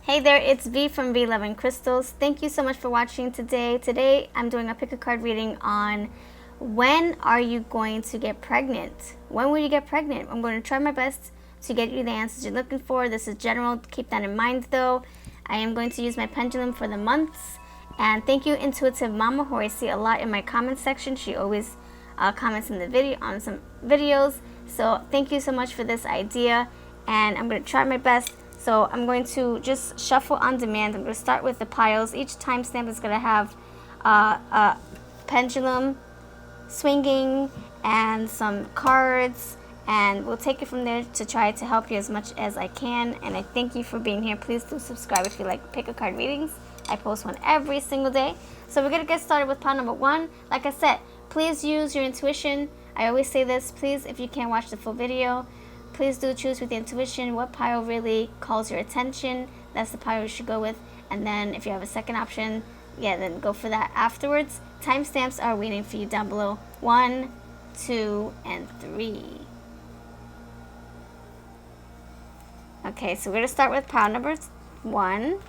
Hey there, it's V from V Loving Crystals. Thank you so much for watching today. Today I'm doing a pick a card reading on when are you going to get pregnant? When will you get pregnant? I'm going to try my best to get you the answers you're looking for. This is general. Keep that in mind though. I am going to use my pendulum for the months. And thank you, Intuitive Mama, who I see a lot in my comment section. She always comments in the video on some videos. So thank you so much for this idea. And I'm going to try my best. So I'm going to just shuffle on demand. I'm going to start with the piles. Each timestamp is going to have a pendulum swinging and some cards. And we'll take it from there to try to help you as much as I can. And I thank you for being here. Please do subscribe if you like pick a card readings. I post one every single day. So we're going to get started with pile number 1. Like I said, please use your intuition. I always say this. Please, if you can't watch the full video, please do choose with the intuition what pile really calls your attention. That's the pile you should go with. And then if you have a second option, yeah, then go for that afterwards. Timestamps are waiting for you down below. 1, 2, and 3. Okay, so we're going to start with pile number 1.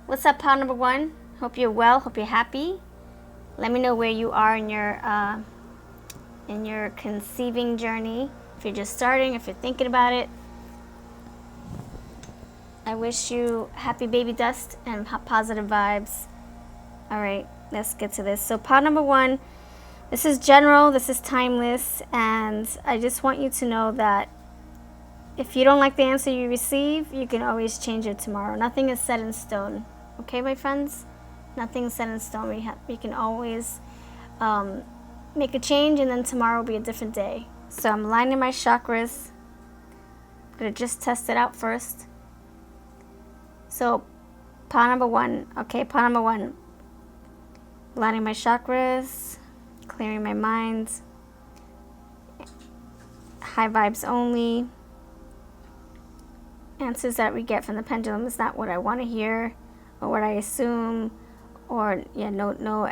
What's up, pile number 1? Hope you're well. Hope you're happy. Let me know where you are in your conceiving journey. If you're just starting, if you're thinking about it, I wish you happy baby dust and positive vibes. All right, let's get to this. So pile number 1, this is general, this is timeless, and I just want you to know that if you don't like the answer you receive, you can always change it tomorrow. Nothing is set in stone. Okay, my friends? Nothing is set in stone. We can always make a change, and then tomorrow will be a different day. So I'm lining my chakras. I'm going to just test it out first. So pile number 1. Okay, pile number 1. Lining my chakras, clearing my mind. High vibes only. Answers that we get from the pendulum is not what I want to hear or what I assume. Or yeah, no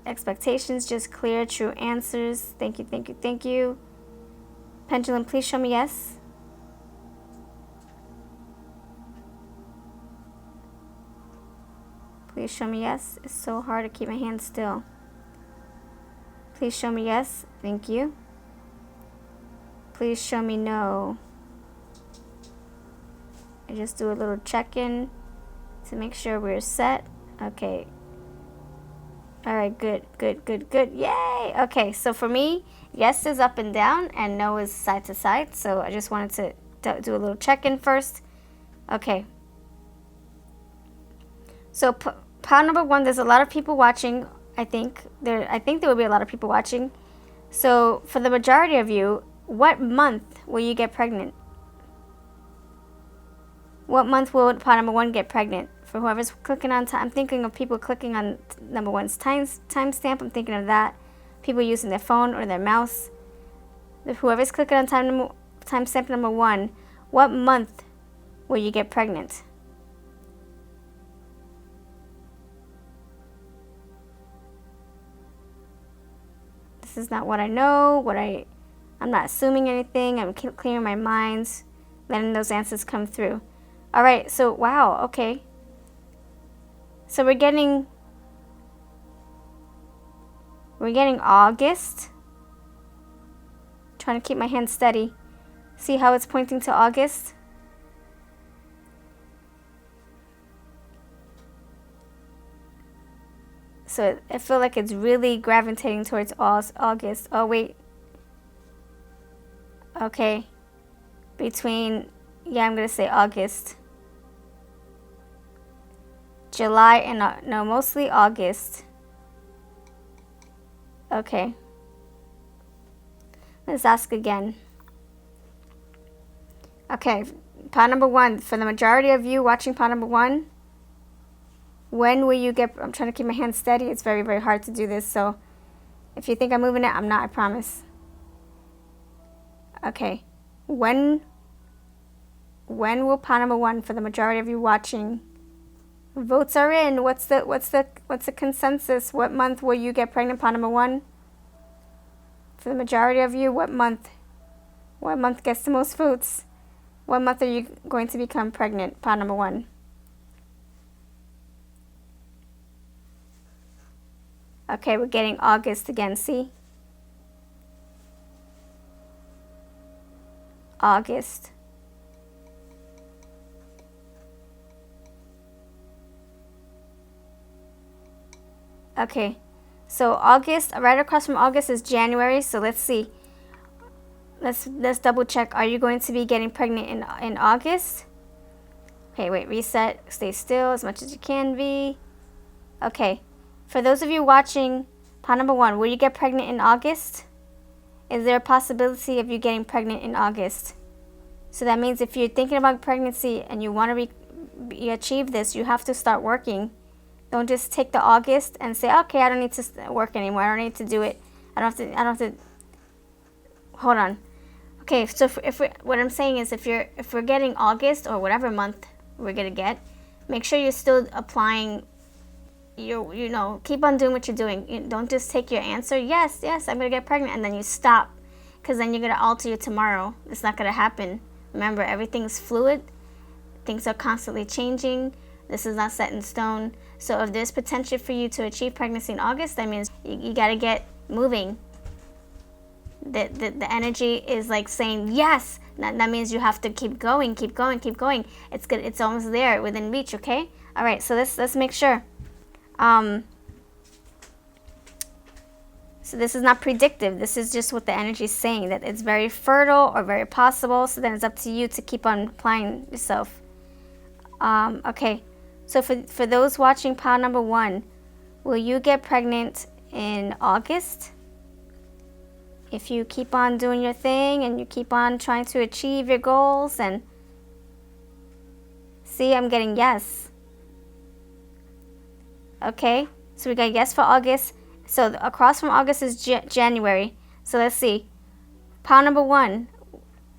expectations, just clear, true answers. Thank you, thank you, thank you. Pendulum, please show me yes. Please show me yes. It's so hard to keep my hands still. Please show me yes. Thank you. Please show me no. I just do a little check-in to make sure we're set. Okay. All right, good, good, good, good. Yay! Okay, so for me, yes is up and down, and no is side to side. So I just wanted to do a little check-in first. Okay. So pile number 1, there's a lot of people watching. I think there will be a lot of people watching. So for the majority of you, what month will you get pregnant? What month will pile number 1 get pregnant? For whoever's clicking on time, I'm thinking of people clicking on number 1's timestamp. I'm thinking of that. People using their phone or their mouse. Whoever's clicking on timestamp number 1, what month will you get pregnant? This is not what I know. I'm not assuming anything. I'm clearing my mind, letting those answers come through. All right. So wow. Okay. So we're getting August. Trying to keep my hand steady. See how it's pointing to August? So I feel like it's really gravitating towards August. Oh, wait. Okay. I'm going to say August. July and no, mostly August. Okay. Let's ask again. Okay, pile number 1. For the majority of you watching pile number 1, when will you get... I'm trying to keep my hand steady. It's very, very hard to do this. So if you think I'm moving it, I'm not, I promise. Okay. When will pile number 1 for the majority of you watching? Votes are in. What's the consensus? What month will you get pregnant? Pile number 1. For the majority of you, what month? What month gets the most votes? What month are you going to become pregnant? Pile number 1. Okay, we're getting August again, see? August. Okay, so August, right across from August is January, so let's see. Let's double check. Are you going to be getting pregnant in August? Okay, wait, reset, stay still as much as you can be. Okay, for those of you watching, pile number 1, will you get pregnant in August? Is there a possibility of you getting pregnant in August? So that means if you're thinking about pregnancy and you want to achieve this, you have to start working. Don't just take the August and say, okay, I don't need to work anymore. I don't need to do it. I don't have to. Hold on. Okay, so what I'm saying is if we're getting August or whatever month we're gonna get, make sure you're still applying. Keep on doing what you're doing. Don't just take your answer. Yes, I'm gonna get pregnant, and then you stop, because then you're gonna alter your tomorrow. It's not gonna happen. Remember, everything's fluid. Things are constantly changing. This is not set in stone. So if there's potential for you to achieve pregnancy in August, that means you got to get moving. The energy is like saying yes. That means you have to keep going, keep going, keep going. It's good. It's almost there, within reach. Okay. All right. So let's make sure. So this is not predictive. This is just what the energy is saying, that it's very fertile or very possible. So then it's up to you to keep on applying yourself. Okay. So for those watching pile number 1, will you get pregnant in August? If you keep on doing your thing and you keep on trying to achieve your goals, and see, I'm getting yes. Okay, so we got yes for August. So across from August is January. So let's see. Pile number 1,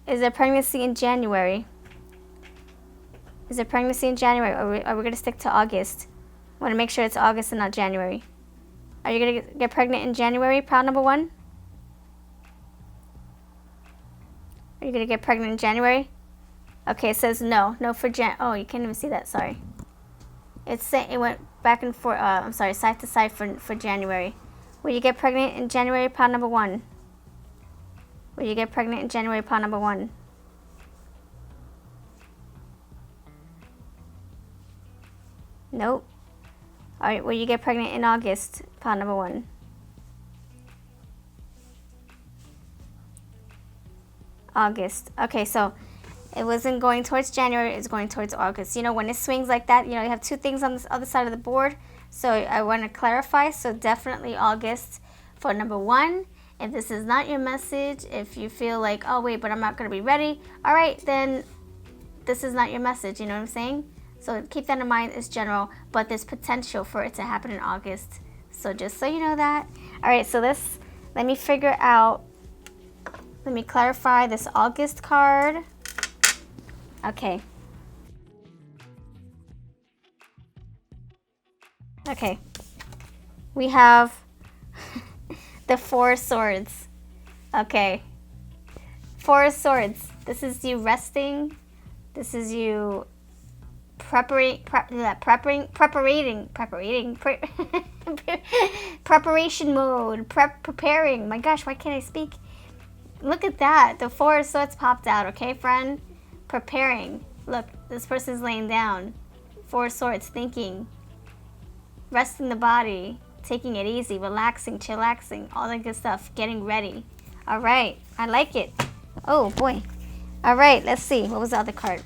is there pregnancy in January? Is there pregnancy in January, or are we going to stick to August? I want to make sure it's August and not January. Are you going to get pregnant in January, pile number 1? Are you going to get pregnant in January? Okay, it says no. No for oh, you can't even see that, sorry. It went back and forth, I'm sorry, side to side for January. Will you get pregnant in January, pile number 1? Will you get pregnant in January, pile number 1? Nope. All right, will you get pregnant in August? Pile number 1. August. Okay, so it wasn't going towards January, it's going towards August. When it swings like that, you have 2 things on this other side of the board. So I want to clarify. So definitely August for number 1. If this is not your message, if you feel like, oh wait, but I'm not going to be ready, all right, then this is not your message. You know what I'm saying? So keep that in mind. It's general, but there's potential for it to happen in August. So just so you know that. All right, so let me figure out, let me clarify this August card. Okay. Okay. We have the 4 swords. Okay. 4 swords. This is you resting. This is you preparation mode, preparing. My gosh, why can't I speak? Look at that. The 4 swords popped out, okay, friend? Preparing. Look, this person's laying down. 4 swords, thinking. Resting the body. Taking it easy. Relaxing, chillaxing. All that good stuff. Getting ready. All right. I like it. Oh, boy. All right. Let's see. What was the other card?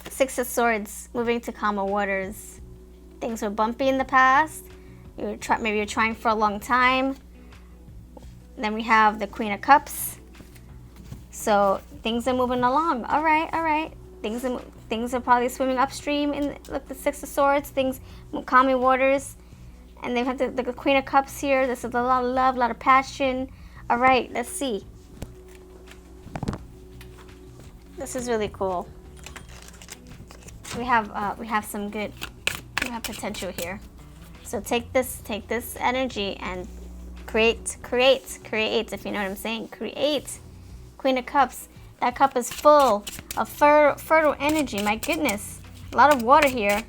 6 of Swords. Moving to calmer waters. Things were bumpy in the past. Maybe you're trying for a long time. Then we have the Queen of Cups. So things are moving along. All right, all right. Things are probably swimming upstream. Look, the 6 of Swords. Things calming waters. And they have the Queen of Cups here. This is a lot of love, a lot of passion. All right, let's see. This is really cool. We have some good, potential here. So take this energy and create, if you know what I'm saying. Create. Queen of Cups. That cup is full of fertile energy. My goodness. A lot of water here.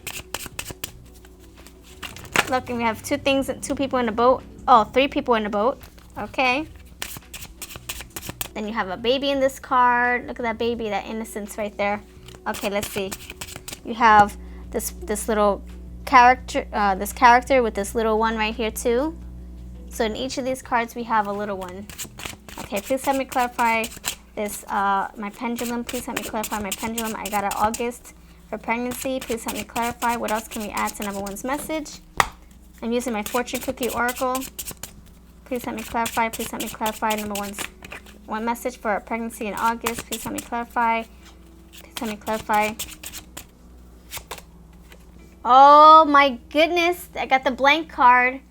Look, and we have two people in the boat. Oh, 3 people in the boat. Okay. Then you have a baby in this card. Look at that baby, that innocence right there. Okay, let's see. You have this little character, with this little one right here too. So in each of these cards, we have a little one. Okay, please help me clarify this, my pendulum. Please help me clarify my pendulum. I got an August for pregnancy. Please help me clarify. What else can we add to number 1's message? I'm using my fortune cookie oracle. Please help me clarify. Please help me clarify number 1's message for pregnancy in August. Please help me clarify. Please help me clarify. Oh my goodness, I got the blank card.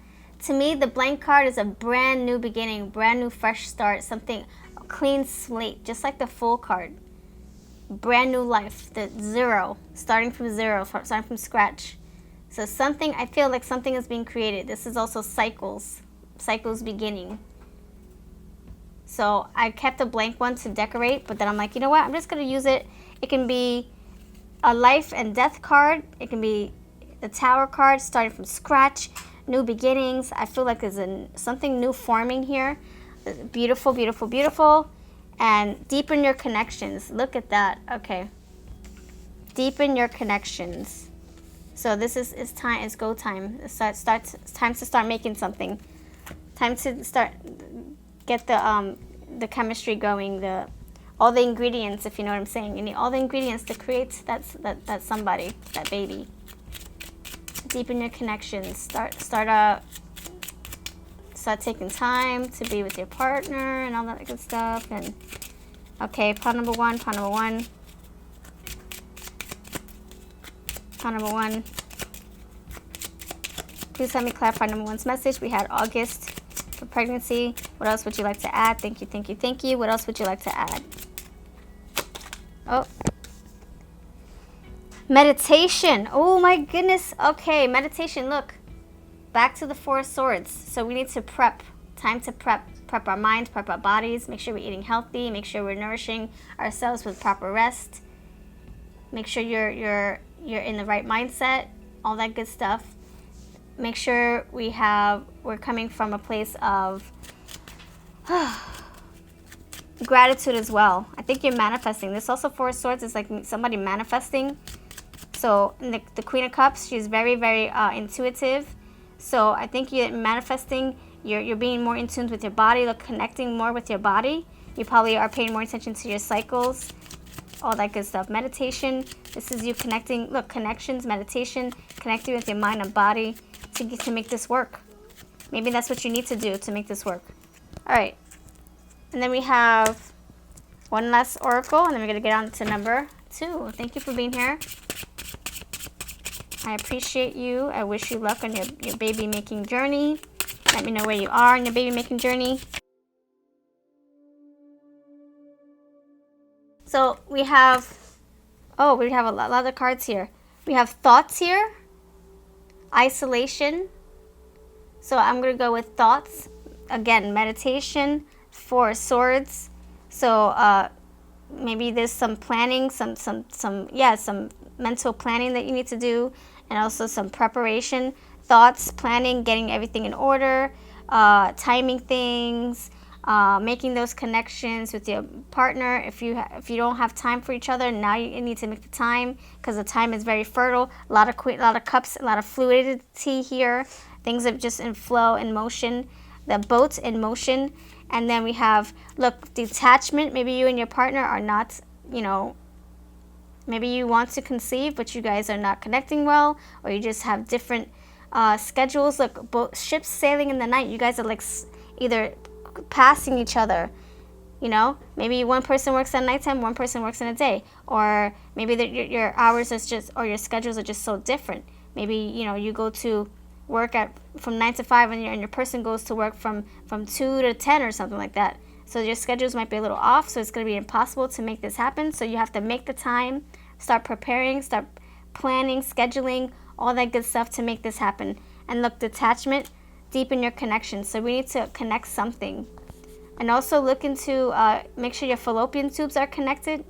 To me, the blank card is a brand new beginning, brand new fresh start, something, a clean slate, just like the full card. Brand new life, the 0, starting from 0, starting from scratch. So something, I feel like something is being created. This is also cycles beginning. So I kept a blank one to decorate, but then I'm like, you know what? I'm just going to use it. It can be a life and death card. It can be the Tower card, starting from scratch, new beginnings. I feel like there's something new forming here. Beautiful, beautiful, beautiful. And deepen your connections. Look at that. Okay. Deepen your connections. So this is time. It's go time. It's time to start making something. Time to start get the chemistry going. All the ingredients, if you know what I'm saying. You need all the ingredients to create that somebody, that baby. Deepen your connections. Start taking time to be with your partner and all that good stuff. And okay, pile number one. Please help me clarify number 1's message. We had August for pregnancy. What else would you like to add? Thank you. What else would you like to add? Oh. Meditation. Oh my goodness. Okay, meditation. Look. Back to the 4 of Swords. So we need to prep. Time to prep. Prep our minds, prep our bodies. Make sure we're eating healthy. Make sure we're nourishing ourselves with proper rest. Make sure you're in the right mindset. All that good stuff. Make sure we're coming from a place of gratitude as well. I think you're manifesting. This also 4 of Swords is like somebody manifesting. So the Queen of Cups, she's very, very intuitive. So I think you're manifesting. You're being more in tune with your body. Look, connecting more with your body. You probably are paying more attention to your cycles. All that good stuff. Meditation. This is you connecting. Look, connections, meditation, connecting with your mind and body to make this work. Maybe that's what you need to do to make this work. All right. And then we have one last oracle, and then we're going to get on to number 2. Thank you for being here. I appreciate you. I wish you luck on your baby making journey. Let me know where you are in your baby making journey. So we have a lot of cards here. We have thoughts here. Isolation. So I'm going to go with thoughts. Again, meditation, 4 of Swords. So maybe there's some planning, some mental planning that you need to do, and also some preparation. Thoughts, planning, getting everything in order, timing things, making those connections with your partner. If you don't have time for each other, now you need to make the time, because the time is very fertile. A lot of cups, a lot of fluidity here. Things are just in flow, in motion. The boat's in motion. And then we have, look, detachment. Maybe you and your partner are not, maybe you want to conceive, but you guys are not connecting well, or you just have different schedules. Look, both ships sailing in the night. You guys are like either passing each other. Maybe one person works at nighttime, one person works in the day, or maybe your hours is just, or your schedules are just so different. Maybe you go to work from 9 to 5, and your person goes to work from 2 to 10 or something like that. So your schedules might be a little off, so it's going to be impossible to make this happen. So you have to make the time, start preparing, start planning, scheduling, all that good stuff to make this happen. And look, detachment, deepen your connection. So we need to connect something. And also look into, make sure your fallopian tubes are connected.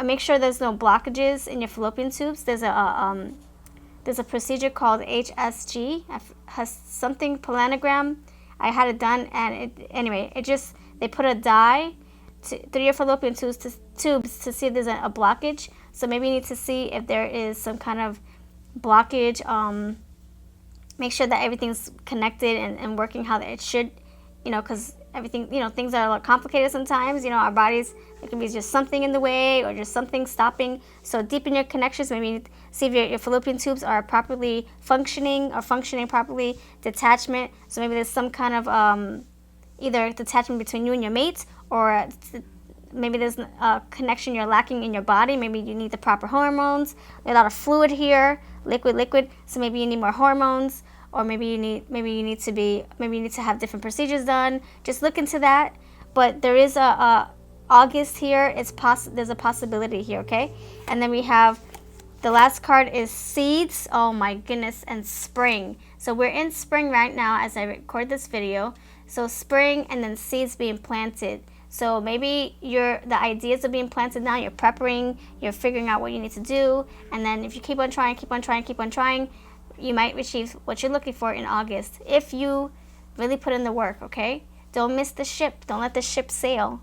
Make sure there's no blockages in your fallopian tubes. There's a procedure called HSG, has something planogram. I had it done, and they put a dye through your fallopian tubes to see if there's a blockage. So maybe you need to see if there is some kind of blockage. Make sure that everything's connected and working how it should, because everything, things are a lot complicated sometimes. Our bodies, it can be just something in the way or just something stopping. So deepen your connections. Maybe see if your fallopian tubes are properly functioning or functioning properly. Detachment. So maybe there's some kind of either detachment between you and your mate, or maybe there's a connection you're lacking in your body. Maybe you need the proper hormones. There's a lot of fluid here, liquid. So maybe you need more hormones, or maybe you need to have different procedures done. Just look into that. But there is a August here. There's a possibility here, okay? And then we have the last card is seeds. Oh my goodness, and spring. So we're in spring right now as I record this video. So spring and then seeds being planted. So maybe the ideas are being planted now. You're preparing. You're figuring out what you need to do. And then if you keep on trying, you might achieve what you're looking for in August if you really put in the work, okay? Don't miss the ship. Don't let the ship sail.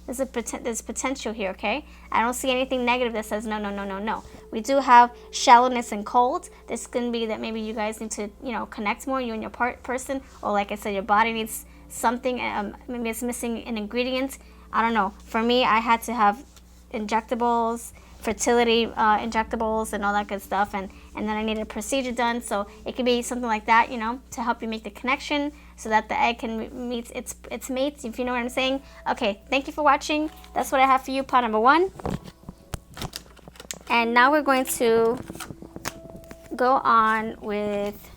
There's potential here, okay? I don't see anything negative that says no. We do have shallowness and cold. This can be that maybe you guys need to, connect more, you and your person, or like I said, your body needs something. Maybe it's missing an ingredient. I don't know. For me, I had to have injectables, fertility injectables, and all that good stuff, and then I needed a procedure done. So it could be something like that, to help you make the connection so that the egg can meet its mates, if you know what I'm saying. Okay, thank you for watching. That's what I have for you, pile number 1. And now we're going to go on with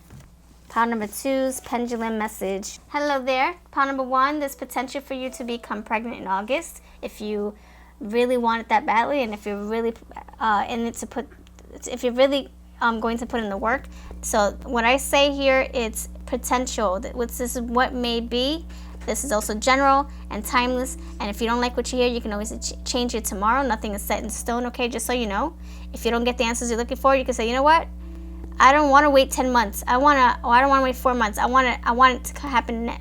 pile number 2's pendulum message. Hello there, pile number 1. There's potential for you to become pregnant in August if you really want it that badly, and if you're really if you're really going to put in the work. So when I say here, it's potential. This is what may be. This is also general and timeless. And if you don't like what you hear, you can always change it tomorrow. Nothing is set in stone, okay? Just so you know. If you don't get the answers you're looking for, you can say, you know what? I don't want to wait 10 months. I don't want to wait 4 months. I want it to happen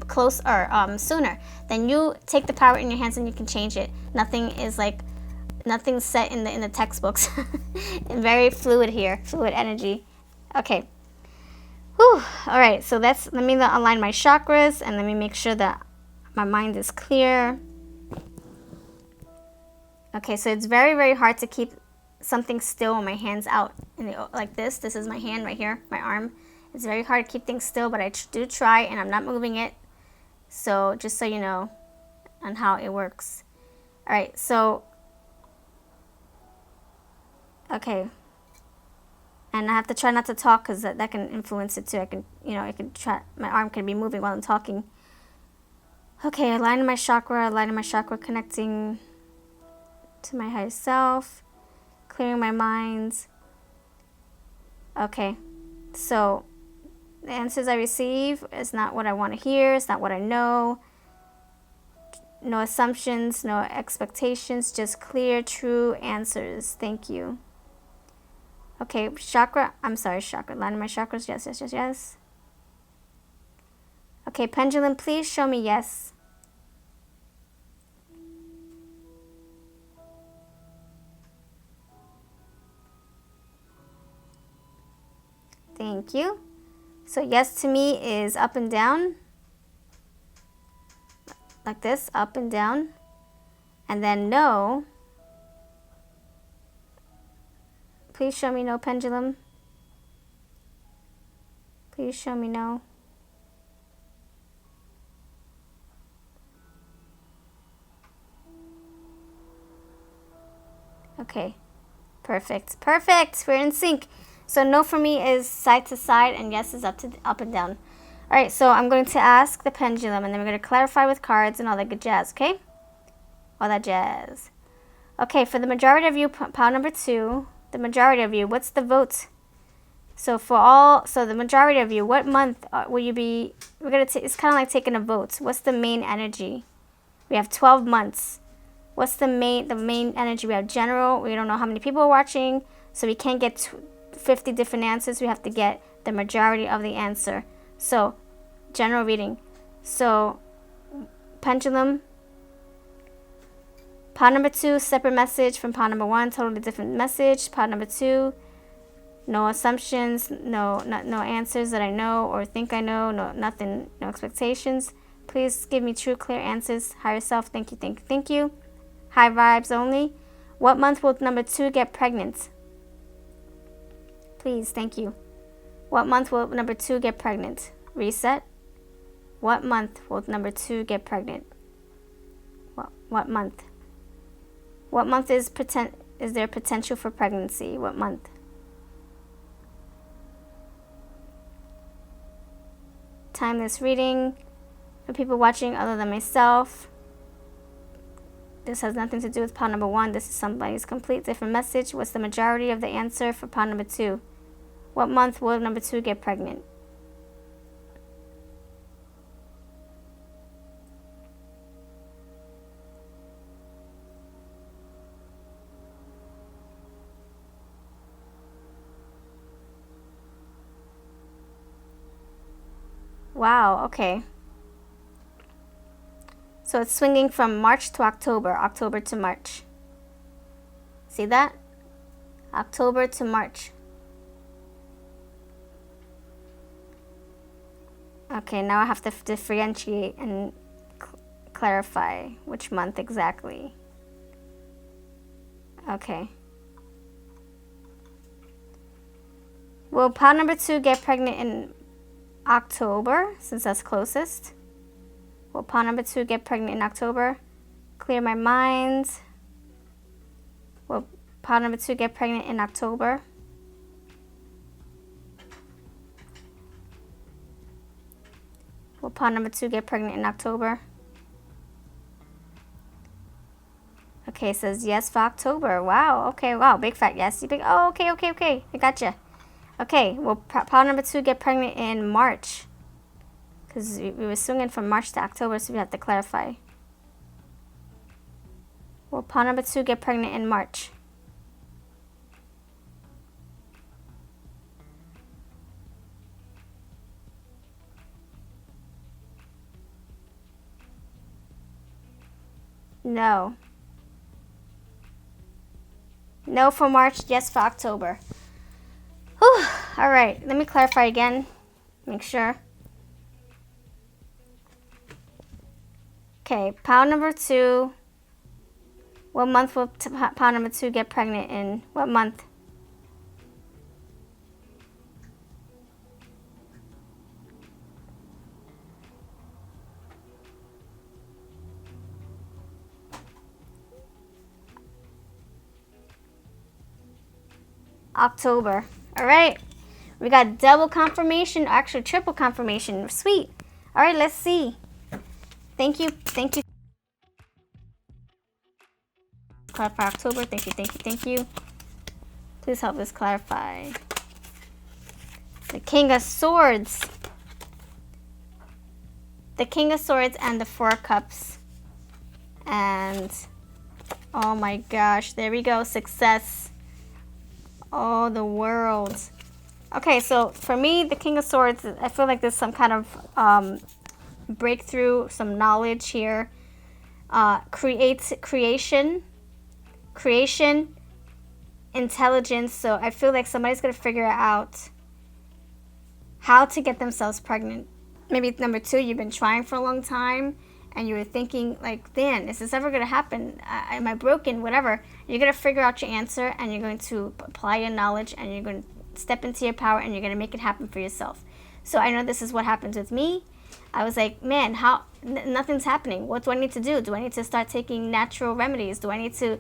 close or sooner. Then you take the power in your hands and you can change it. Nothing's set in the textbooks. And very fluid here, fluid energy. Okay. Whew. All right. So let me align my chakras and let me make sure that my mind is clear. Okay. So it's very, very hard to keep something still when my hand's out like this. This is my hand right here, my arm. It's very hard to keep things still, but I do try, and I'm not moving it. So just so you know on how it works. All right. So okay. And I have to try not to talk because that can influence it too. My arm can be moving while I'm talking. Okay, aligning my chakra, connecting to my higher self, clearing my mind. Okay, so the answers I receive is not what I want to hear. It's not what I know. No assumptions, no expectations, just clear, true answers. Thank you. Okay, chakra, aligning my chakras, yes. Okay, pendulum, please show me yes. Thank you. So yes to me is up and down, like this, up and down, and then no. Please show me no, pendulum. Please show me no. Okay, perfect. We're in sync. So no for me is side to side, and yes is up and down. All right, so I'm going to ask the pendulum, and then we're going to clarify with cards and all that good jazz, okay? All that jazz. Okay, for the majority of you, pile number 2, the majority of you, what's the vote? So the majority of you, what month will you be? It's kind of like taking a vote. What's the main energy? We have 12 months. What's the main energy? We have general. We don't know how many people are watching, so we can't get 50 different answers. We have to get the majority of the answer. So, general reading. So, pendulum. Part number 2, separate message from part number 1, totally different message. Part number 2, no assumptions, no answers that I know or think I know, nothing, no expectations. Please give me true, clear answers. Higher self, thank you, thank you, thank you. High vibes only. What month will number 2 get pregnant? Please, thank you. What month will number 2 get pregnant? Reset. What month will number 2 get pregnant? What month? What month is there potential for pregnancy? What month? Timeless reading for people watching other than myself. This has nothing to do with part number 1. This is somebody's complete different message. What's the majority of the answer for part number 2? What month will number 2 get pregnant? Wow, okay. So it's swinging from March to October, October to March. See that? October to March. Okay, now I have to differentiate and clarify which month exactly. Okay. Will pile number 2 get pregnant in October, since that's closest? Will pile number 2 get pregnant in October? Clear my mind. Will pile number 2 get pregnant in October? Will pile number 2 get pregnant in October? Okay, it says yes for October. Wow, okay, wow, big fat yes. Oh, okay, I gotcha. Okay, will pile number 2 get pregnant in March? Because we were swinging from March to October, so we have to clarify. Will pile number 2 get pregnant in March? No. No for March, yes for October. Whew. All right, let me clarify again. Make sure. Okay, pile number 2. What month will pile number 2 get pregnant in? What month? October. All right, we got double confirmation, actually triple confirmation. Sweet. All right, let's see. Thank you. Clarify October. Thank you. Please help us clarify. The King of Swords. The King of Swords and the 4 Cups. And, oh my gosh, there we go, success. Oh, the World. Okay, so for me, the King of Swords, I feel like there's some kind of breakthrough, some knowledge here. Creation, intelligence. So I feel like somebody's going to figure out how to get themselves pregnant. Maybe number 2, you've been trying for a long time and you were thinking like, Dan, is this ever going to happen? Am I broken? Whatever. You're going to figure out your answer and you're going to apply your knowledge and you're going to step into your power and you're going to make it happen for yourself. So I know this is what happens with me. I was like, man, nothing's happening. What do I need to do? Do I need to start taking natural remedies? Do I need to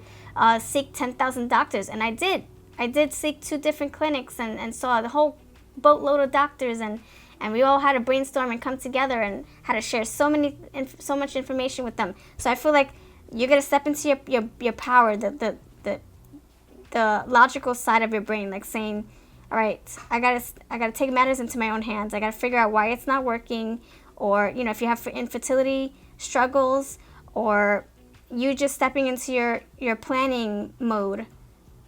seek 10,000 doctors? And I did. I did seek 2 different clinics and saw the whole boatload of doctors and we all had to brainstorm and come together and had to share so much information with them. So I feel like you're gonna step into your power, the logical side of your brain, like saying, all right, I gotta take matters into my own hands. I gotta figure out why it's not working, or if you have infertility struggles, or you just stepping into your planning mode.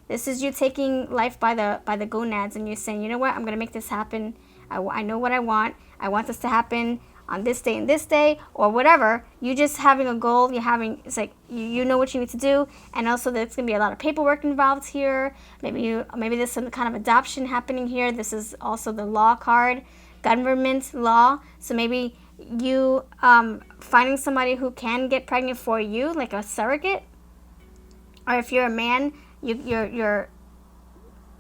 This is you taking life by the gonads, and you're saying, you know what, I'm gonna make this happen. I know what I want. I want this to happen on this day and this day, or whatever. You just having a goal. It's like you know what you need to do, and also there's gonna be a lot of paperwork involved here. Maybe there's some kind of adoption happening here. This is also the law card, government law. So maybe you finding somebody who can get pregnant for you, like a surrogate, or if you're a man, you're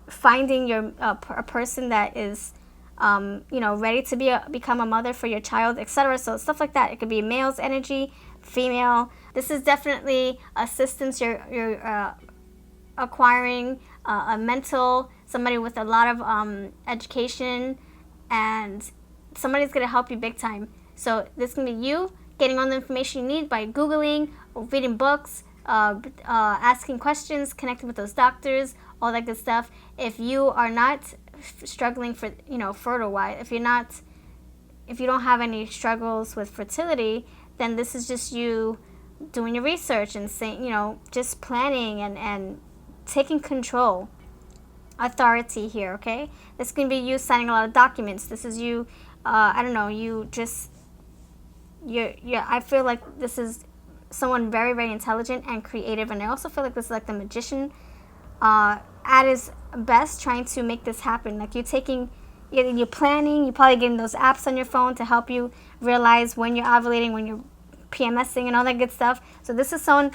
finding a person that is ready to become a mother for your child, etc. So stuff like that. It could be male's energy, female. This is definitely assistance you're acquiring, a mental, somebody with a lot of education, and somebody's going to help you big time. So this can be you getting all the information you need by Googling, or reading books, asking questions, connecting with those doctors, all that good stuff. If you are not struggling for fertile wise, if you don't have any struggles with fertility, then this is just you doing your research and saying, just planning and taking control, authority here. Okay, this can be you signing a lot of documents. This is you I don't know, I feel like this is someone very, very intelligent and creative, and I also feel like this is like the magician at his best, trying to make this happen. Like you're planning, you're probably getting those apps on your phone to help you realize when you're ovulating, when you're PMSing, and all that good stuff. So this is someone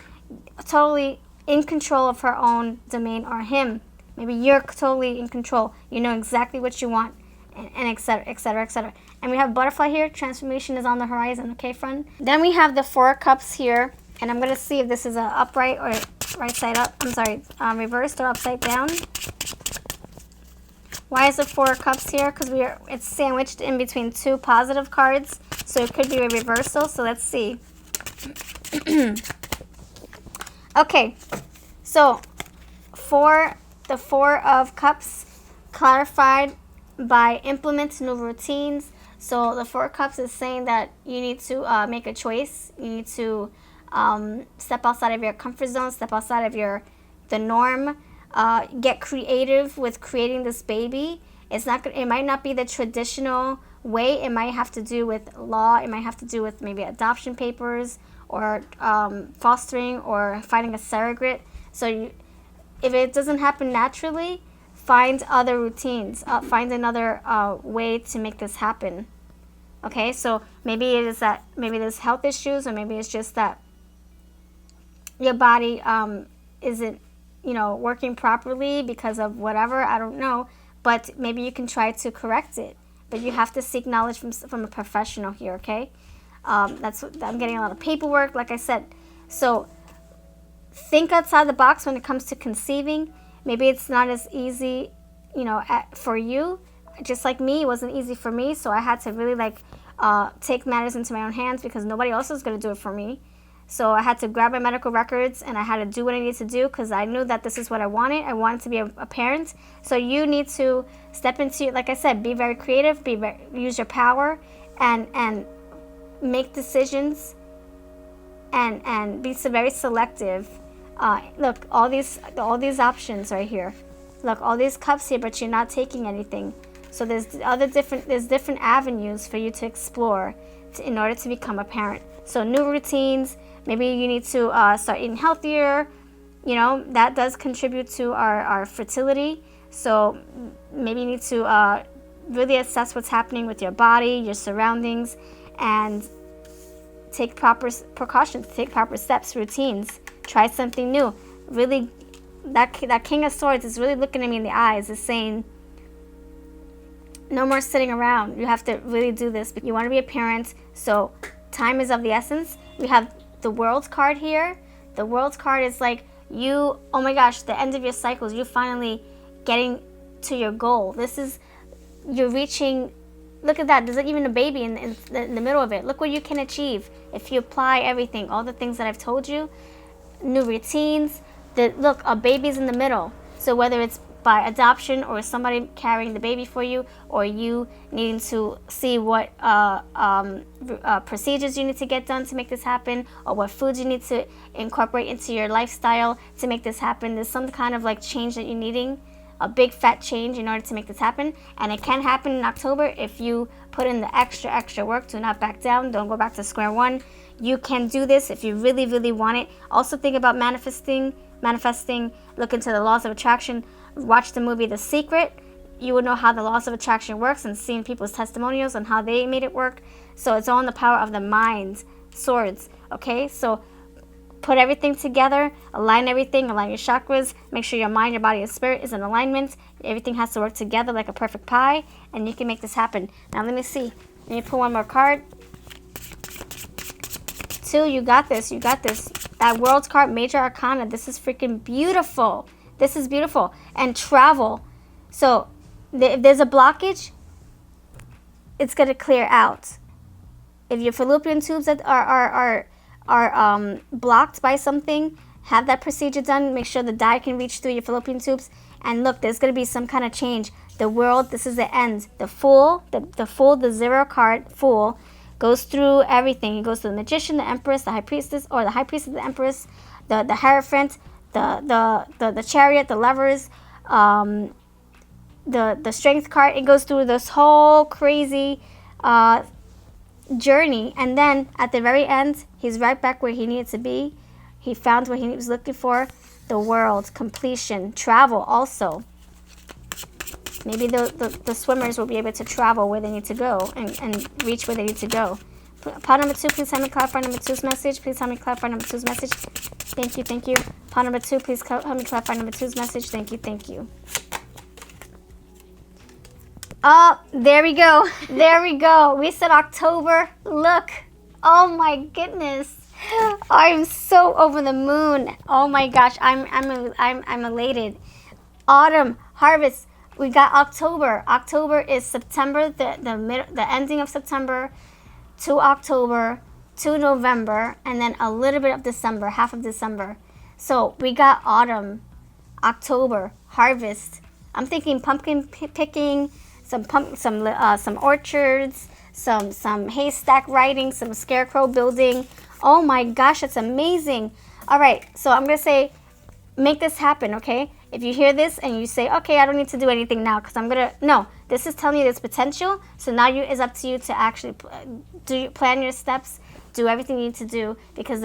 totally in control of her own domain, or him. Maybe you're totally in control. You know exactly what you want, and et cetera, et cetera, et cetera. And we have butterfly here. Transformation is on the horizon, okay, friend? Then we have the Four of Cups here, and I'm going to see if this is a upright or right side up. I'm sorry, reversed or upside down. Why is the Four of Cups here? Because it's sandwiched in between two positive cards, so it could be a reversal. So let's see. Okay, so the Four of Cups clarified by implement new routines. So the Four of Cups is saying that you need to make a choice. You need to step outside of your comfort zone, step outside of the norm. Get creative with creating this baby. It might not be the traditional way. It might have to do with law. It might have to do with maybe adoption papers, or fostering, or finding a surrogate. So if it doesn't happen naturally, find other routines. Find another way to make this happen. Okay, so maybe there's health issues, or maybe it's just that your body isn't working properly because of whatever, I don't know, but maybe you can try to correct it, but you have to seek knowledge from a professional here. Okay, I'm getting a lot of paperwork, like I said. So think outside the box when it comes to conceiving. Maybe it's not as easy for you, just like me. It wasn't easy for me, so I had to really take matters into my own hands, because nobody else was going to do it for me. So I had to grab my medical records, and I had to do what I needed to do, because I knew that this is what I wanted. I wanted to be a parent. So you need to step into, like I said, be very creative, use your power, and make decisions, and be very selective. Look, all these options right here. Look, all these cups here, but you're not taking anything. So there's different avenues for you to explore in order to become a parent. So new routines. Maybe you need to start eating healthier. That does contribute to our fertility. So maybe you need to really assess what's happening with your body, your surroundings, and take proper precautions, take proper steps, routines. Try something new. Really, that King of Swords is really looking at me in the eyes, is saying, no more sitting around. You have to really do this. You want to be a parent, so time is of the essence. We have the World card here. The World card is like oh my gosh, the end of your cycles. You're finally getting to your goal. You're reaching. Look at that. There's even a baby in the middle of it. Look what you can achieve if you apply everything, all the things that I've told you. New routines. Look, a baby's in the middle. So whether it's by adoption, or somebody carrying the baby for you, or you needing to see what procedures you need to get done to make this happen, or what foods you need to incorporate into your lifestyle to make this happen. There's some kind of like change that you're needing, a big fat change in order to make this happen. And it can happen in October if you put in the extra work. Do not back down. Don't go back to square one. You can do this if you really, really want it. Also think about manifesting. Look into the laws of attraction. Watch the movie The Secret. You will know how the laws of attraction works, and seeing people's testimonials on how they made it work. So it's all in the power of the mind. Swords. Okay, so put everything together, align everything, align your chakras, make sure your mind, your body, your spirit is in alignment. Everything has to work together like a perfect pie, and you can make this happen. Now let me see. Let me pull one more card. 2, you got this. You got this. That World's card, Major Arcana. This is freaking beautiful. This is beautiful. And travel. So if there's a blockage, it's going to clear out. If your fallopian tubes that are blocked by something, have that procedure done. Make sure the dye can reach through your fallopian tubes. And look, there's going to be some kind of change. The World, this is the end. The Fool, the 0 card, Fool, goes through everything. It goes through the Magician, the Empress, the High Priestess, or the High Priestess, the Empress, the Hierophant, the Chariot, the Lovers, the Strength card. It goes through this whole crazy journey, and then at the very end, he's right back where he needed to be. He found what he was looking for. The World, completion, travel also. Maybe the swimmers will be able to travel where they need to go and reach where they need to go. Pile number 2, please tell me clarify number 2's message. Please tell me clarify number 2's message. Thank you, thank you. Pile number 2, please help me clarify number 2's message. Thank you, thank you. Oh, there we go. There we go. We said October. Look. Oh my goodness. I'm so over the moon. Oh my gosh. I'm elated. Autumn, harvest. We got October. October is September, the ending of September to October to November, and then a little bit of December, half of December. So we got autumn, October, harvest. I'm thinking pumpkin picking, some orchards, some haystack riding, some scarecrow building. Oh my gosh, that's amazing. All right, so I'm gonna say, make this happen, okay? If you hear this and you say, okay, I don't need to do anything now because no, this is telling you there's potential. So now it's up to you to actually plan your steps, do everything you need to do, because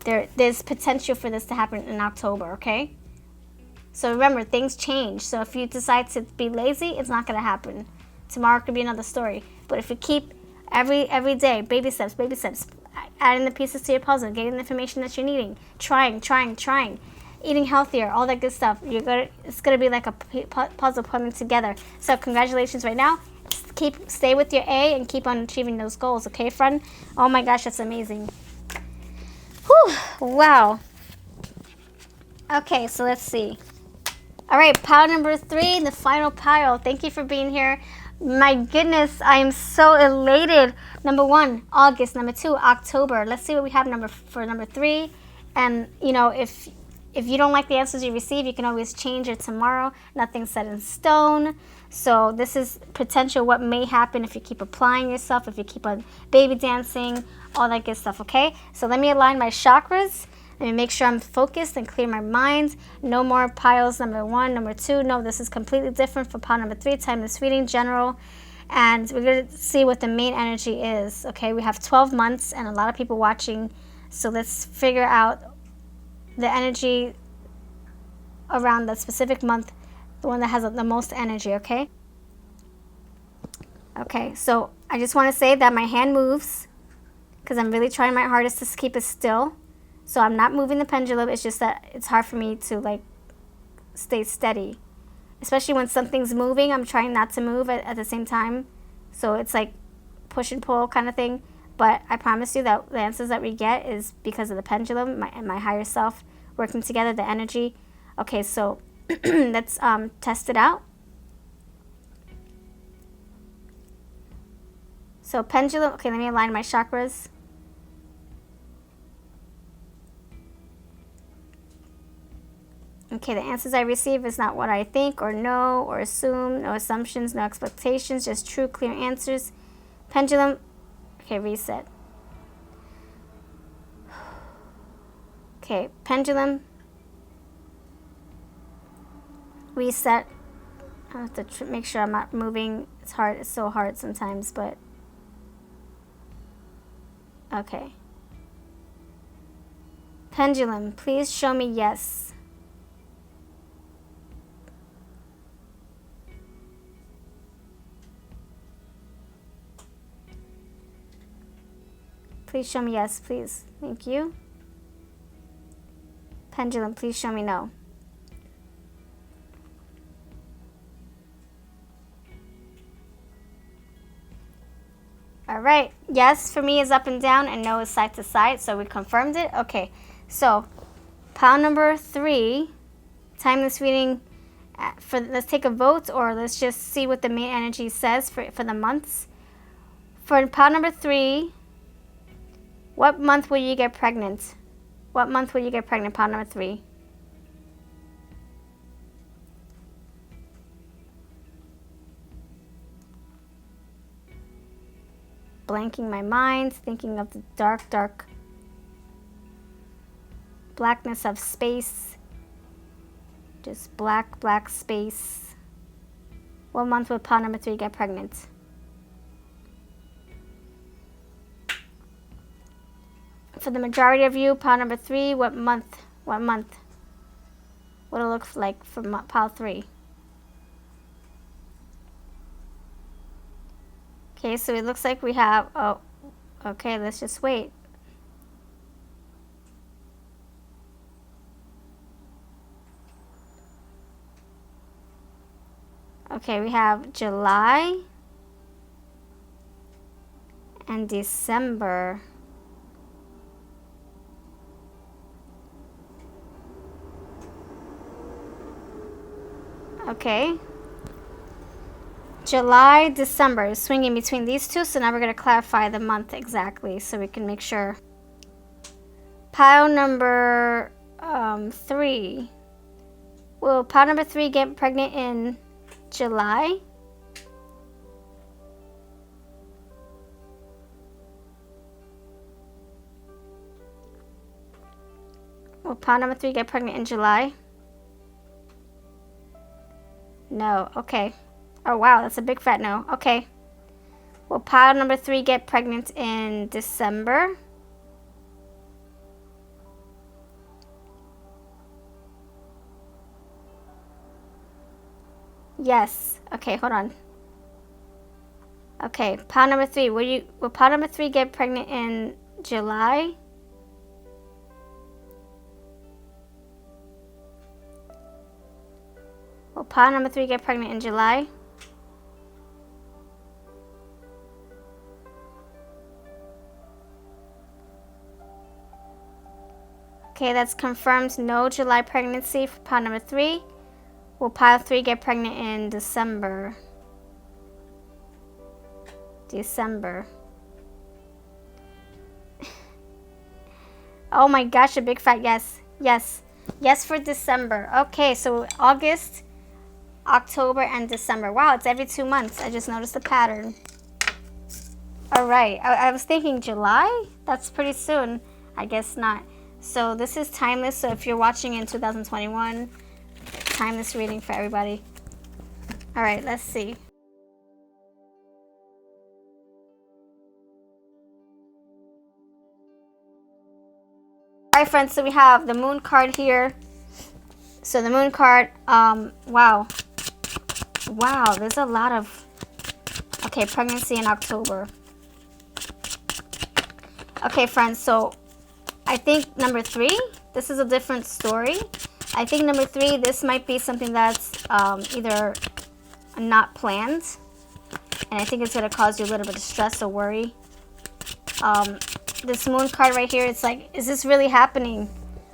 there's potential for this to happen in October, okay? So remember, things change. So if you decide to be lazy, it's not going to happen. Tomorrow could be another story. But if you keep every day, baby steps, adding the pieces to your puzzle, getting the information that you're needing, trying, eating healthier, all that good stuff, it's gonna be like a puzzle putting together. So congratulations right now. Stay with your A and keep on achieving those goals, okay, friend? Oh my gosh, that's amazing. Whew, wow. Okay, so let's see. All right, pile number 3, the final pile. Thank you for being here. My goodness, I am so elated. Number 1, August. Number 2, October. Let's see what we have for number 3. And if you don't like the answers you receive, you can always change it tomorrow. Nothing's set in stone. So this is potential what may happen if you keep applying yourself, if you keep on baby dancing, all that good stuff, okay? So let me align my chakras. Let me make sure I'm focused and clear my mind. No more piles number 1, number 2. No, this is completely different for pile number 3, timeless reading, general. And we're going to see what the main energy is, okay? We have 12 months and a lot of people watching. So let's figure out the energy around that specific month, the one that has the most energy, okay? Okay, so I just want to say that my hand moves because I'm really trying my hardest to keep it still. So I'm not moving the pendulum. It's just that it's hard for me to stay steady. Especially when something's moving, I'm trying not to move at the same time. So it's like push and pull kind of thing. But I promise you that the answers that we get is because of the pendulum and my higher self working together, the energy. Okay, so let's test it out. So pendulum, okay, let me align my chakras. Okay, the answers I receive is not what I think or know or assume. No assumptions, no expectations, just true, clear answers. Pendulum. Okay, reset. Okay, pendulum. Reset. I have to make sure I'm not moving. It's hard. It's so hard sometimes, but okay. Pendulum, please show me yes. Please show me yes, please. Thank you. Pendulum, please show me no. All right. Yes for me is up and down, and no is side to side, so we confirmed it. Okay. So, pile number 3, timeless reading. Let's take a vote, or let's just see what the main energy says for the months. For pile number 3, what month will you get pregnant? What month will you get pregnant? Pile number 3. Blanking my mind, thinking of the dark, dark blackness of space. Just black, black space. What month will pile number 3 get pregnant? For the majority of you, pile number 3, what month? What month? What it looks like for pile 3? Okay, so it looks like we have, oh, okay, let's just wait. Okay, we have July and December. Okay. July, December is swinging between these two, so now we're going to clarify the month exactly so we can make sure. Pile number 3. Will pile number 3 get pregnant in July? Will pile number 3 get pregnant in July? No. Okay. Oh, wow. That's a big fat no. Okay. Will pile number 3 get pregnant in December? Yes. Okay, hold on. Okay, pile number 3. Will pile number 3 get pregnant in July? Will pile number 3 get pregnant in July? Okay, that's confirmed. No July pregnancy for pile number 3. Will pile 3 get pregnant in December? December. Oh my gosh, a big fat yes. Yes. Yes for December. Okay, so August, October, and December. Wow, it's every 2 months. I just noticed the pattern. All right. I was thinking July? That's pretty soon. I guess not. So this is timeless. So if you're watching in 2021, timeless reading for everybody. All right, let's see. All right, friends, so we have the moon card here. So the moon card, wow. Wow, there's a lot of, okay, pregnancy in October. Okay, friends, so I think number 3, this is a different story. I think number 3, this might be something that's either not planned, and I think it's going to cause you a little bit of stress or worry. This moon card right here, it's like, is this really happening?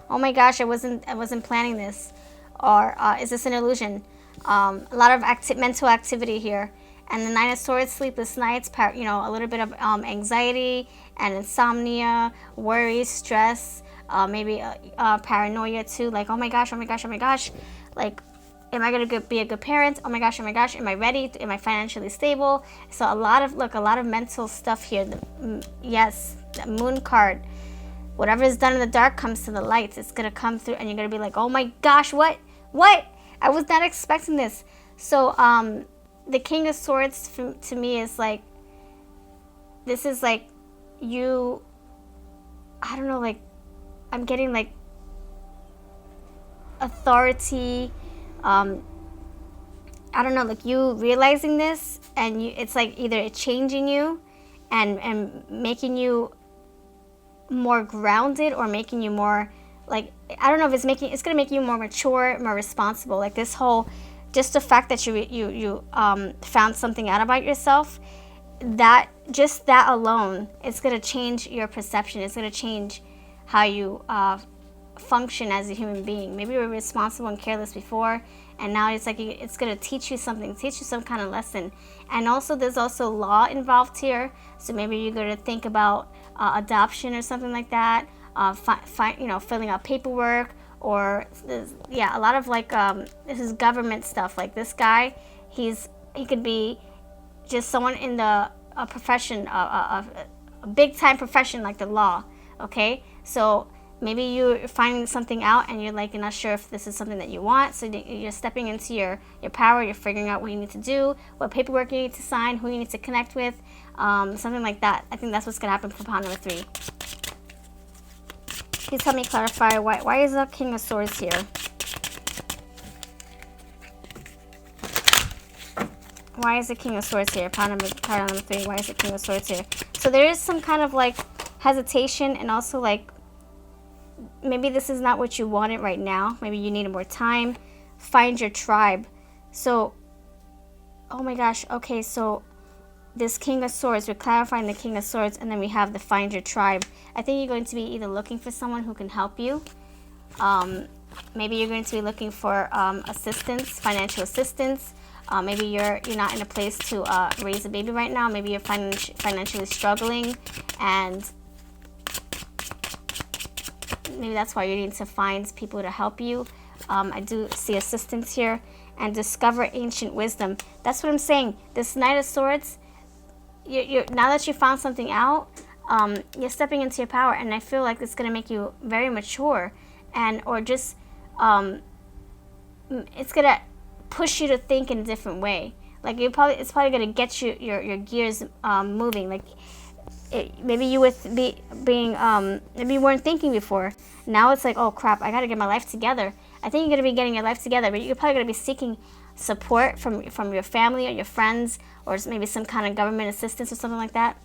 Oh my gosh, I wasn't planning this. Or is this an illusion? A lot of mental activity here. And the 9 of Swords, sleepless nights, a little bit of anxiety and insomnia, worry, stress, maybe paranoia too, like, oh my gosh, oh my gosh, oh my gosh, like, am I gonna be a good parent? Oh my gosh, am I ready? Am I financially stable? So a lot of mental stuff here. Yes, the moon card. Whatever is done in the dark comes to the light. It's gonna come through, and you're gonna be like, oh my gosh, what? I was not expecting this. So the King of Swords to me is like, this is like you, I don't know, like, I'm getting like authority, I don't know, like you realizing this, and it's like either it's changing you and making you more grounded, or making you more, like, I don't know if it's gonna make you more mature, more responsible. Like this whole, just the fact that you found something out about yourself, that just that alone, it's gonna change your perception. It's gonna change how you function as a human being. Maybe you were responsible and careless before, and now it's like it's going to teach you something, teach you some kind of lesson. And also there's also law involved here, so maybe you're going to think about adoption or something like that, filling out paperwork, or a lot of like this is government stuff. Like this guy, he could be just someone in the profession, a big time profession like the law. Okay, so maybe you're finding something out, and you're like, you're not sure if this is something that you want. So you're stepping into your power. You're figuring out what you need to do, what paperwork you need to sign, who you need to connect with, something like that. I think that's what's gonna happen for pawn number 3. Please help me clarify why is the King of Swords here? Why is the King of Swords here? Pawn number 3. Why is the King of Swords here? So there is some kind of like hesitation, and also like, maybe this is not what you wanted right now. Maybe you need more time. Find your tribe. So, oh my gosh. Okay, so this King of Swords, we're clarifying the King of Swords, and then we have the find your tribe. I think you're going to be either looking for someone who can help you. Maybe you're going to be looking for assistance, financial assistance. Maybe you're not in a place to raise a baby right now. Maybe you're financially struggling, and maybe that's why you need to find people to help you. I do see assistance here. And discover ancient wisdom. That's what I'm saying. This Knight of Swords, you're now that you found something out, you're stepping into your power, and I feel like it's going to make you very mature, and or just it's going to push you to think in a different way. Like it's probably going to get your gears moving. Like maybe you maybe you weren't thinking before. Now it's like, oh crap, I got to get my life together. I think you're going to be getting your life together, but you're probably going to be seeking support from your family or your friends, or maybe some kind of government assistance or something like that.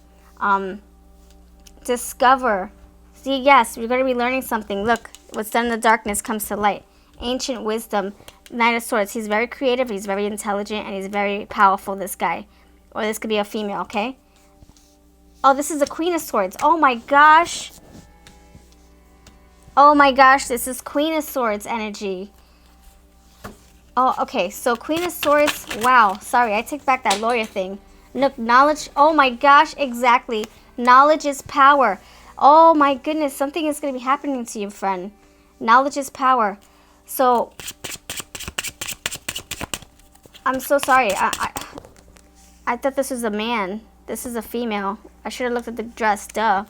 Discover. See, yes, you're going to be learning something. Look, what's done in the darkness comes to light. Ancient wisdom. Knight of Swords. He's very creative, he's very intelligent, and he's very powerful, this guy. Or this could be a female, okay? Oh, this is the Queen of Swords. Oh my gosh. Oh my gosh, this is Queen of Swords energy. Oh, okay, so Queen of Swords, wow, sorry, I take back that lawyer thing. Look, knowledge, oh my gosh, exactly. Knowledge is power. Oh my goodness, something is going to be happening to you, friend. Knowledge is power. So, I'm so sorry. I thought this was a man. This is a female. I should have looked at the dress, duh.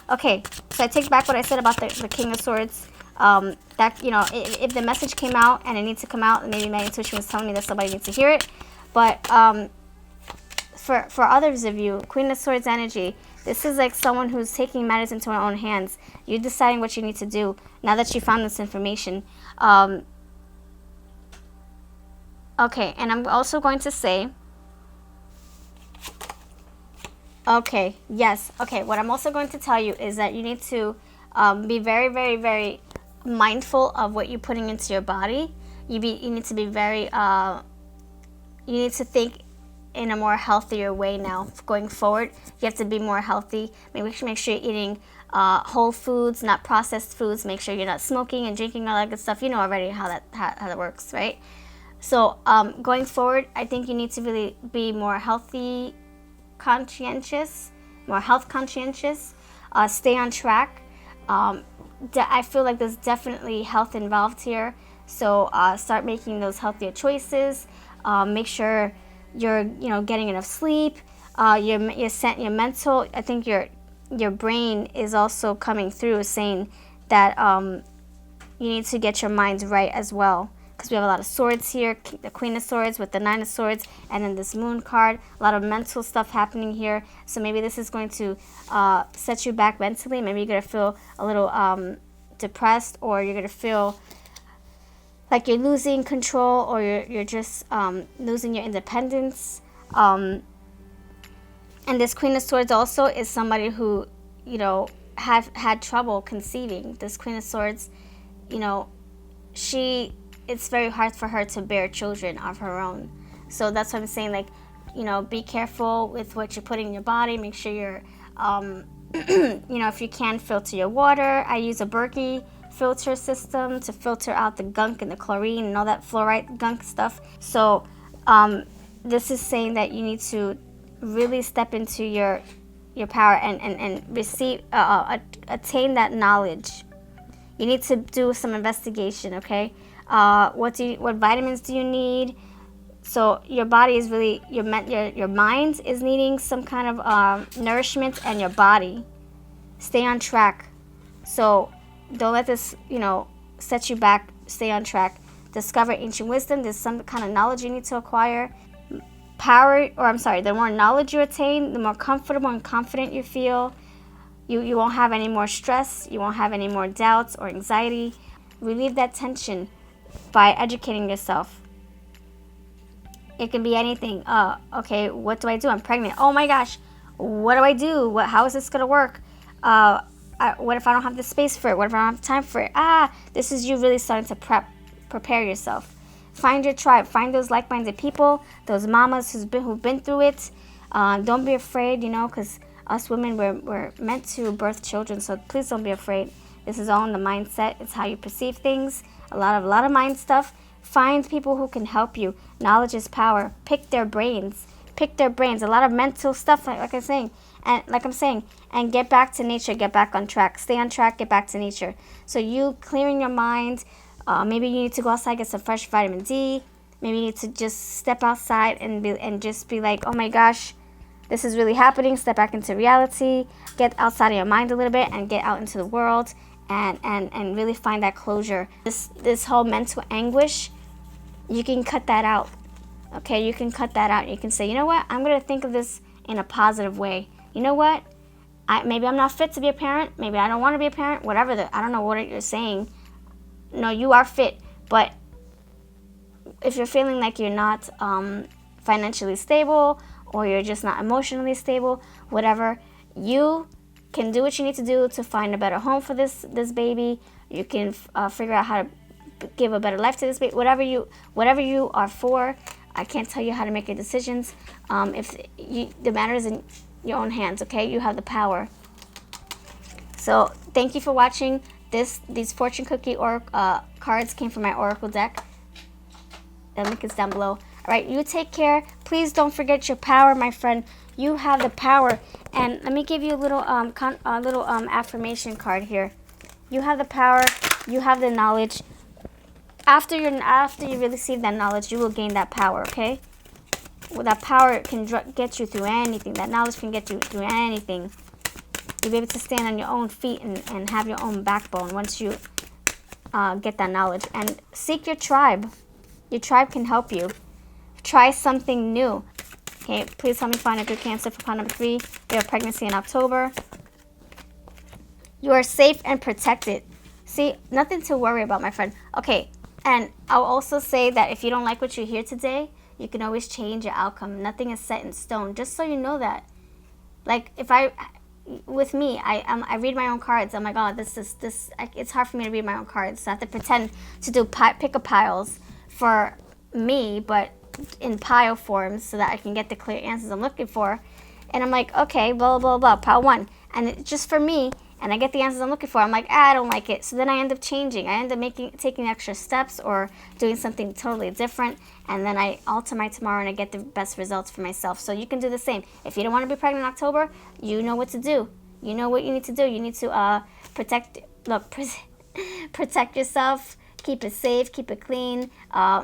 Okay, so I take back what I said about the King of Swords. That, if the message came out and it needs to come out, and maybe my intuition was telling me that somebody needs to hear it. But for others of you, Queen of Swords energy, this is like someone who's taking matters into her own hands. You're deciding what you need to do now that you found this information. Okay, and I'm also going to say, okay, yes. Okay, what I'm also going to tell you is that you need to be very, very, very mindful of what you're putting into your body. You need to be very, you need to think in a more healthier way now going forward. You have to be more healthy. Maybe make sure you're eating whole foods, not processed foods. Make sure you're not smoking and drinking, all that good stuff. You know already how that works, right? So going forward, I think you need to really be more healthy conscientious, more health conscientious, stay on track, I feel like there's definitely health involved here. So start making those healthier choices. Make sure you're getting enough sleep. Your mental. I think your brain is also coming through saying that you need to get your mind right as well. Because we have a lot of swords here, the Queen of Swords with the Nine of Swords, and then this Moon card. A lot of mental stuff happening here. So maybe this is going to set you back mentally. Maybe you're going to feel a little depressed, or you're going to feel like you're losing control, or you're just losing your independence. And this Queen of Swords also is somebody who, have had trouble conceiving. This Queen of Swords, it's very hard for her to bear children of her own. So that's what I'm saying, like, be careful with what you're putting in your body. Make sure you're, if you can, filter your water. I use a Berkey filter system to filter out the gunk and the chlorine and all that fluoride gunk stuff. So this is saying that you need to really step into your power and receive, attain that knowledge. You need to do some investigation, okay? What vitamins do you need? So your body is really, your mind is needing some kind of nourishment, and your body. Stay on track. So don't let this, set you back. Stay on track. Discover ancient wisdom. There's some kind of knowledge you need to acquire. The more knowledge you attain, the more comfortable and confident you feel. You won't have any more stress. You won't have any more doubts or anxiety. Relieve that tension by educating yourself. It can be anything. Okay, what do I do? I'm pregnant. Oh my gosh, what do I do? How is this going to work? What if I don't have the space for it? What if I don't have time for it? This is you really starting to prepare yourself. Find your tribe. Find those like-minded people, those mamas who've been through it. Don't be afraid, because us women, we're meant to birth children, so please don't be afraid. This is all in the mindset. It's how you perceive things. A lot of mind stuff. Find people who can help you. Knowledge is power. Pick their brains. A lot of mental stuff, like I'm saying, and get back to nature. Get back on track. Stay on track. Get back to nature. So you clearing your mind. Maybe you need to go outside, get some fresh vitamin D. Maybe you need to just step outside and just be like, oh my gosh, this is really happening. Step back into reality. Get outside of your mind a little bit and get out into the world and really find that closure. This whole mental anguish, you can cut that out. Okay, you can cut that out. You can say, you know what? I'm going to think of this in a positive way. You know what? Maybe I'm not fit to be a parent. Maybe I don't want to be a parent. Whatever. I don't know what you're saying. No, you are fit. But if you're feeling like you're not financially stable, or you're just not emotionally stable, whatever, you can do what you need to do to find a better home for this baby. You can figure out how to give a better life to this baby. Whatever you are for, I can't tell you how to make your decisions. The matter is in your own hands, okay? You have the power. So thank you for watching. These fortune cookie cards came from my oracle deck. The link is down below. All right, you take care. Please don't forget your power, my friend. You have the power. And let me give you a little affirmation card here. You have the power. You have the knowledge. After you receive that knowledge, you will gain that power. Okay. Well, that power can get you through anything. That knowledge can get you through anything. You'll be able to stand on your own feet and have your own backbone once you get that knowledge. And seek your tribe. Your tribe can help you. Try something new. Okay, please help me find a good Cancer for pile number 3. They have pregnancy in October. You are safe and protected. See, nothing to worry about, my friend. Okay, and I'll also say that if you don't like what you hear today, you can always change your outcome. Nothing is set in stone, just so you know that. Like, with me, I read my own cards. Oh my God, it's hard for me to read my own cards. So I have to pretend to do pick-a-piles for me, but in pile forms, so that I can get the clear answers I'm looking for. And I'm like, okay, blah, blah, blah, pile 1. And it's just for me, and I get the answers I'm looking for. I'm like, I don't like it. So then I end up changing. I end up taking extra steps or doing something totally different. And then I alter my tomorrow and I get the best results for myself. So you can do the same. If you don't want to be pregnant in October, you know what to do. You know what you need to do. You need to protect yourself. Keep it safe. Keep it clean.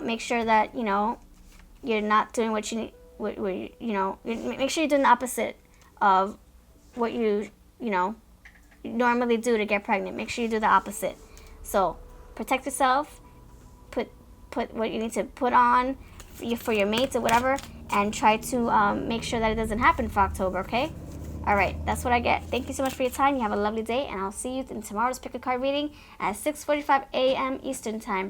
Make sure that you're not doing what you need. Make sure you're doing the opposite of what you normally do to get pregnant. Make sure you do the opposite. So protect yourself. Put what you need to put on for your mates or whatever, and try to make sure that it doesn't happen for October. Okay. All right, that's what I get. Thank you so much for your time. You have a lovely day, and I'll see you in tomorrow's pick a card reading at 6:45 a.m. Eastern Time.